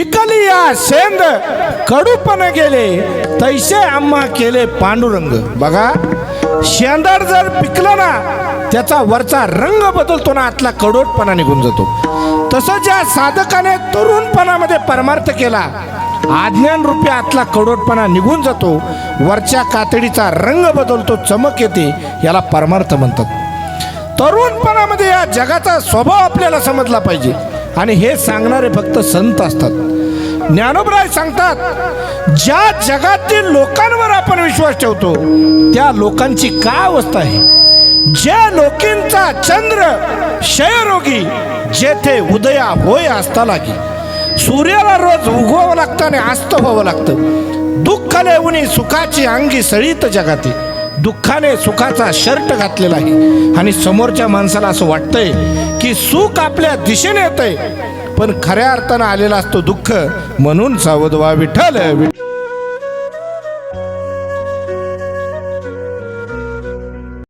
पिकली या शेंद कडूपण गेले तैसे आम्हा केले पांडुरंग. बघा, शेंदर जर पिकलं ना त्याचा वरचा रंग बदलतो ना, आतला कडवटपणा निघून जातो. तसं ज्या साधकाने तरुणपणामध्ये परमार्थ केला, आज्ञान रूपी आतला कडवटपणा निघून जातो, वरच्या कातडीचा रंग बदलतो, चमक येते, याला परमार्थ म्हणतात. तरुणपणामध्ये या जगाचा स्वभाव आपल्याला समजला पाहिजे आणि हे सांगणारे फक्त संत असतात. ज्ञानोबराय सांगतात, ज्या जगातील लोकांवर आपण विश्वास ठेवतो त्या लोकांची काय अवस्था आहे. ज्या लोकींचा चंद्र क्षयरोगी, जेथे उदया होय असता लागी. सूर्याला रोज उगवावं लागतं आणि अस्त व्हावं लागतं. दुःख लेवणी सुखाची अंगी सळीत जगाती. दुःखाने सुखाचा शर्ट घातलेला आहे आणि समोरच्या माणसाला असं वाटतंय की सुख आपल्या दिशेने येतंय, पण खऱ्या अर्थानं आलेला असतो दुःख. म्हणून सावध व्हा विठ्ठल.